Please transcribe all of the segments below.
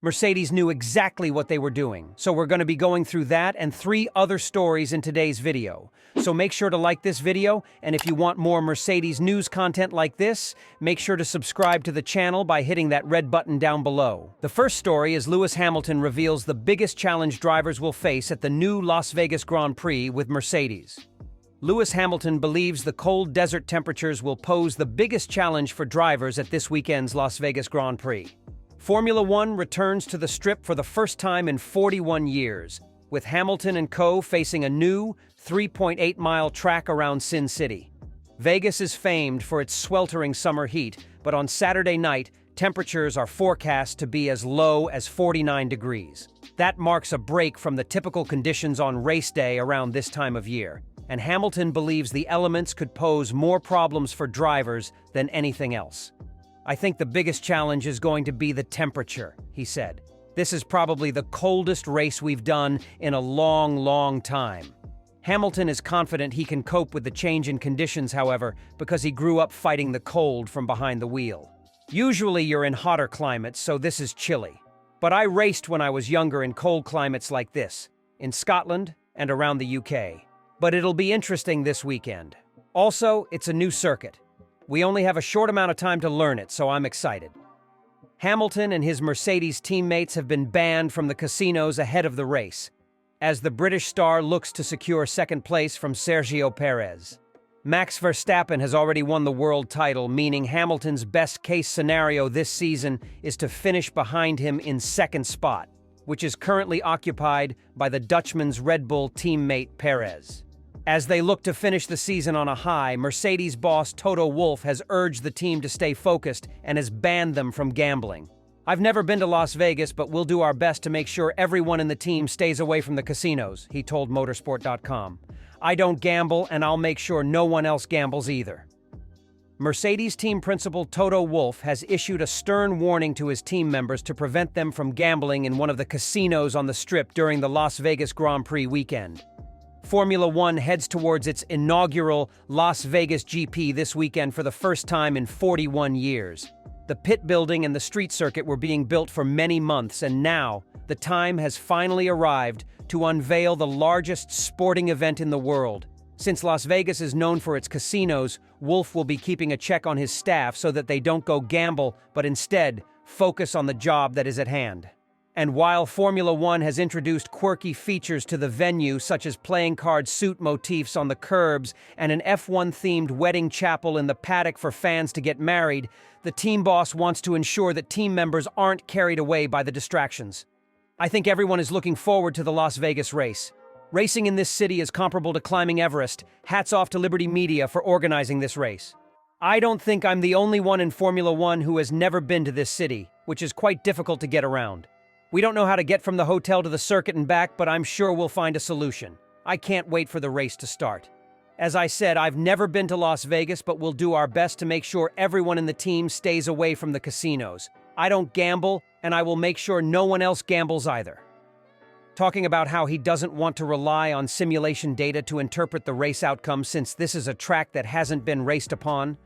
Mercedes knew exactly what they were doing, so we're going to be going through that and 3 other stories in today's video. So make sure to like this video, and if you want more Mercedes news content like this, make sure to subscribe to the channel by hitting that red button down below. The first story is Lewis Hamilton reveals the biggest challenge drivers will face at the new Las Vegas Grand Prix with Mercedes. Lewis Hamilton believes the cold desert temperatures will pose the biggest challenge for drivers at this weekend's Las Vegas Grand Prix. Formula One returns to the Strip for the first time in 41 years, with Hamilton and co. facing a new 3.8-mile track around Sin City. Vegas is famed for its sweltering summer heat, but on Saturday night, temperatures are forecast to be as low as 49 degrees. That marks a break from the typical conditions on race day around this time of year, and Hamilton believes the elements could pose more problems for drivers than anything else. "I think the biggest challenge is going to be the temperature," he said. "This is probably the coldest race we've done in a long time." Hamilton is confident he can cope with the change in conditions, however, because he grew up fighting the cold from behind the wheel. "Usually you're in hotter climates, so this is chilly. But I raced when I was younger in cold climates like this, in Scotland and around the UK. But it'll be interesting this weekend. Also, it's a new circuit. We only have a short amount of time to learn it, so I'm excited." Hamilton and his Mercedes teammates have been banned from the casinos ahead of the race, as the British star looks to secure second place from Sergio Perez. Max Verstappen has already won the world title, meaning Hamilton's best-case scenario this season is to finish behind him in second spot, which is currently occupied by the Dutchman's Red Bull teammate Perez. As they look to finish the season on a high, Mercedes boss Toto Wolff has urged the team to stay focused and has banned them from gambling. "I've never been to Las Vegas, but we'll do our best to make sure everyone in the team stays away from the casinos," he told motorsport.com. "I don't gamble, and I'll make sure no one else gambles either." Mercedes team principal Toto Wolff has issued a stern warning to his team members to prevent them from gambling in one of the casinos on the Strip during the Las Vegas Grand Prix weekend. Formula One heads towards its inaugural Las Vegas GP this weekend for the first time in 41 years. The pit building and the street circuit were being built for many months, and now the time has finally arrived to unveil the largest sporting event in the world. Since Las Vegas is known for its casinos, Wolff will be keeping a check on his staff so that they don't go gamble, but instead focus on the job that is at hand. And while Formula One has introduced quirky features to the venue, such as playing card suit motifs on the curbs and an F1-themed wedding chapel in the paddock for fans to get married, the team boss wants to ensure that team members aren't carried away by the distractions. "I think everyone is looking forward to the Las Vegas race. Racing in this city is comparable to climbing Everest. Hats off to Liberty Media for organizing this race. I don't think I'm the only one in Formula One who has never been to this city, which is quite difficult to get around. We don't know how to get from the hotel to the circuit and back, but I'm sure we'll find a solution. I can't wait for the race to start. As I said, I've never been to Las Vegas, but we'll do our best to make sure everyone in the team stays away from the casinos. I don't gamble, and I will make sure no one else gambles either." Talking about how he doesn't want to rely on simulation data to interpret the race outcome since this is a track that hasn't been raced upon,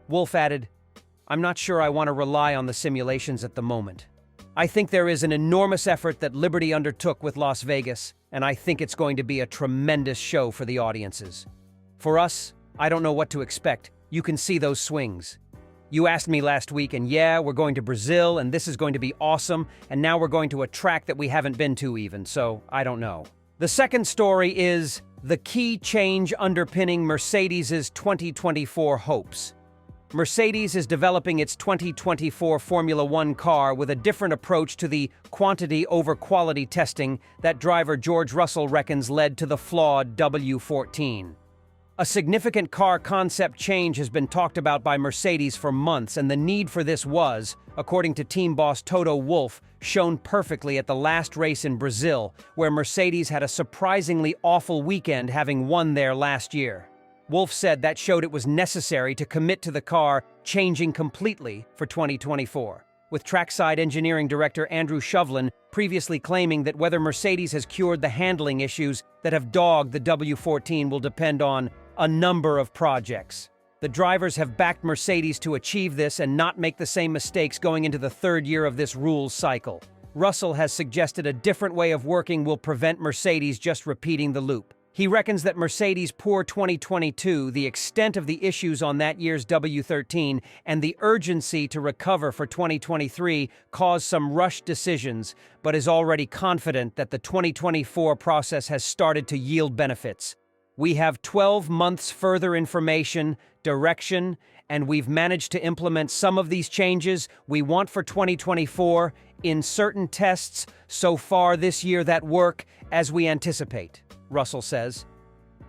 Wolff added, "I'm not sure I want to rely on the simulations at the moment. I think there is an enormous effort that Liberty undertook with Las Vegas, and I think it's going to be a tremendous show for the audiences. For us, I don't know what to expect. You can see those swings. You asked me last week, and yeah, we're going to Brazil, and this is going to be awesome, and now we're going to a track that we haven't been to even, so I don't know." The second story is the key change underpinning Mercedes' 2024 hopes. Mercedes is developing its 2024 Formula One car with a different approach to the quantity over quality testing that driver George Russell reckons led to the flawed W14. A significant car concept change has been talked about by Mercedes for months, and the need for this was, according to team boss Toto Wolff, shown perfectly at the last race in Brazil, where Mercedes had a surprisingly awful weekend having won there last year. Wolff said that showed it was necessary to commit to the car changing completely for 2024, with trackside engineering director Andrew Shovlin previously claiming that whether Mercedes has cured the handling issues that have dogged the W14 will depend on a number of projects. The drivers have backed Mercedes to achieve this and not make the same mistakes going into the third year of this rules cycle. Russell has suggested a different way of working will prevent Mercedes just repeating the loop. He reckons that Mercedes' poor 2022, the extent of the issues on that year's W13, and the urgency to recover for 2023 caused some rushed decisions, but is already confident that the 2024 process has started to yield benefits. We have 12 months further information, direction, and we've managed to implement some of these changes we want for 2024 in certain tests so far this year that work as we anticipate, Russell says.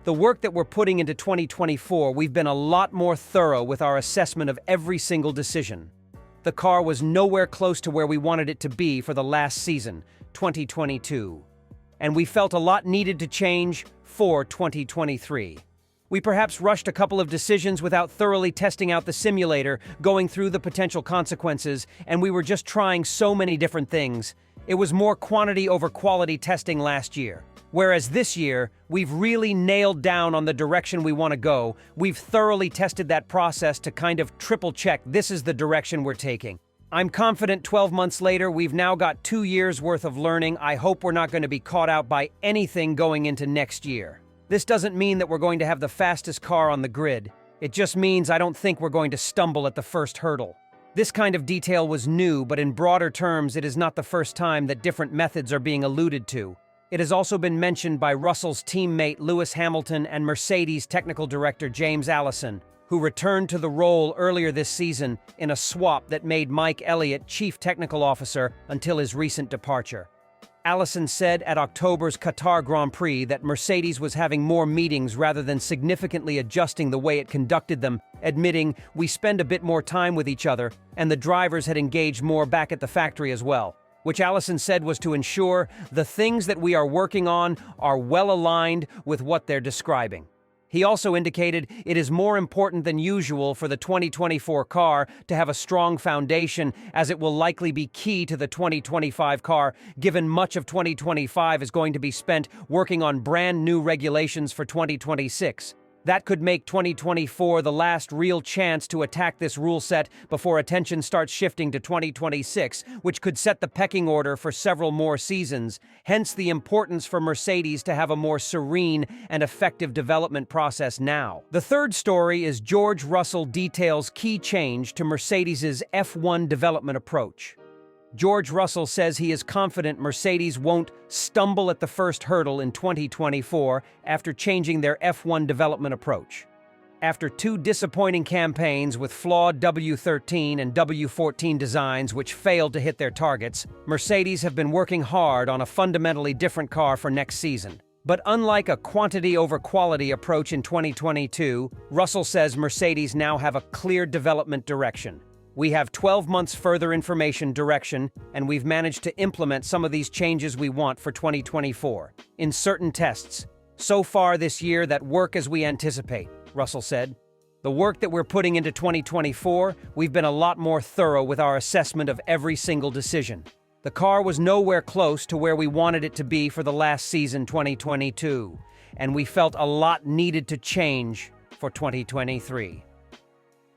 The work that we're putting into 2024, we've been a lot more thorough with our assessment of every single decision. The car was nowhere close to where we wanted it to be for the last season, 2022. And we felt a lot needed to change for 2023. We perhaps rushed a couple of decisions without thoroughly testing out the simulator, going through the potential consequences, and we were just trying so many different things. It was more quantity over quality testing last year. Whereas this year, we've really nailed down on the direction we want to go. We've thoroughly tested that process to kind of triple check this is the direction we're taking. I'm confident 12 months later, we've now got 2 years worth of learning. I hope we're not going to be caught out by anything going into next year. This doesn't mean that we're going to have the fastest car on the grid. It just means I don't think we're going to stumble at the first hurdle. This kind of detail was new, but in broader terms, it is not the first time that different methods are being alluded to. It has also been mentioned by Russell's teammate Lewis Hamilton and Mercedes technical director James Allison, who returned to the role earlier this season in a swap that made Mike Elliott chief technical officer until his recent departure. Allison said at October's Qatar Grand Prix that Mercedes was having more meetings rather than significantly adjusting the way it conducted them, admitting, "We spend a bit more time with each other," and the drivers had engaged more back at the factory as well, which Allison said was to ensure the things that we are working on are well aligned with what they're describing. He also indicated it is more important than usual for the 2024 car to have a strong foundation, as it will likely be key to the 2025 car, given much of 2025 is going to be spent working on brand new regulations for 2026. That could make 2024 the last real chance to attack this rule set before attention starts shifting to 2026, which could set the pecking order for several more seasons, hence the importance for Mercedes to have a more serene and effective development process now. The third story is George Russell details key change to Mercedes's F1 development approach. George Russell says he is confident Mercedes won't stumble at the first hurdle in 2024 after changing their F1 development approach. After 2 disappointing campaigns with flawed W13 and W14 designs which failed to hit their targets, Mercedes have been working hard on a fundamentally different car for next season. But unlike a quantity over quality approach in 2022, Russell says Mercedes now have a clear development direction. We have 12 months further information direction, and we've managed to implement some of these changes we want for 2024 in certain tests so far this year that work as we anticipate, Russell said. The work that we're putting into 2024, we've been a lot more thorough with our assessment of every single decision. The car was nowhere close to where we wanted it to be for the last season, 2022, and we felt a lot needed to change for 2023.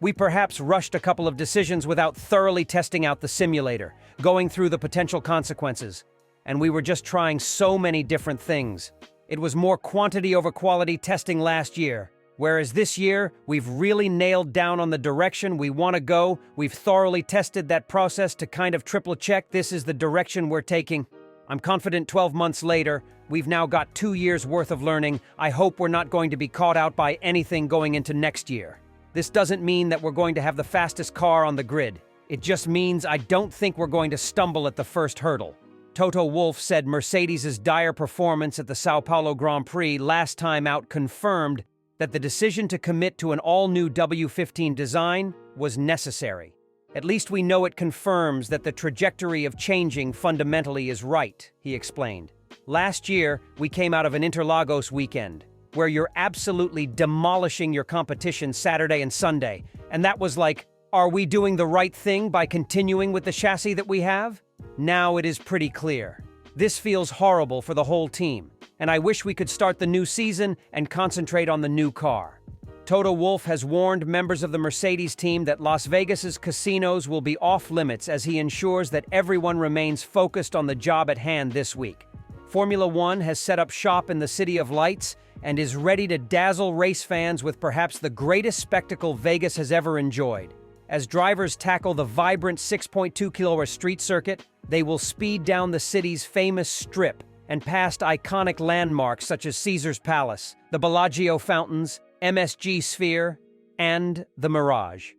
We perhaps rushed a couple of decisions without thoroughly testing out the simulator, going through the potential consequences, and we were just trying so many different things. It was more quantity over quality testing last year, whereas this year, we've really nailed down on the direction we want to go. We've thoroughly tested that process to kind of triple check this is the direction we're taking. I'm confident 12 months later, we've now got 2 years worth of learning. I hope we're not going to be caught out by anything going into next year. This doesn't mean that we're going to have the fastest car on the grid. It just means I don't think we're going to stumble at the first hurdle. Toto Wolff said Mercedes' dire performance at the Sao Paulo Grand Prix last time out confirmed that the decision to commit to an all-new W15 design was necessary. At least we know it confirms that the trajectory of changing fundamentally is right, he explained. Last year, we came out of an Interlagos weekend, where you're absolutely demolishing your competition Saturday and Sunday. And that was like, are we doing the right thing by continuing with the chassis that we have? Now it is pretty clear. This feels horrible for the whole team, and I wish we could start the new season and concentrate on the new car. Toto Wolff has warned members of the Mercedes team that Las Vegas's casinos will be off-limits as he ensures that everyone remains focused on the job at hand this week. Formula One has set up shop in the City of Lights and is ready to dazzle race fans with perhaps the greatest spectacle Vegas has ever enjoyed. As drivers tackle the vibrant 6.2-kilometer street circuit, they will speed down the city's famous Strip and past iconic landmarks such as Caesar's Palace, the Bellagio Fountains, MSG Sphere, and the Mirage.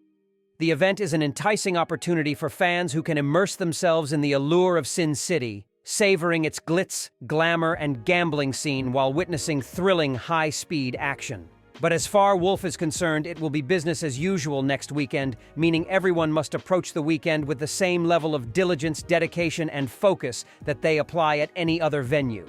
The event is an enticing opportunity for fans who can immerse themselves in the allure of Sin City, savoring its glitz, glamour, and gambling scene while witnessing thrilling high-speed action. But as far as Wolff is concerned, it will be business as usual next weekend, meaning everyone must approach the weekend with the same level of diligence, dedication, and focus that they apply at any other venue.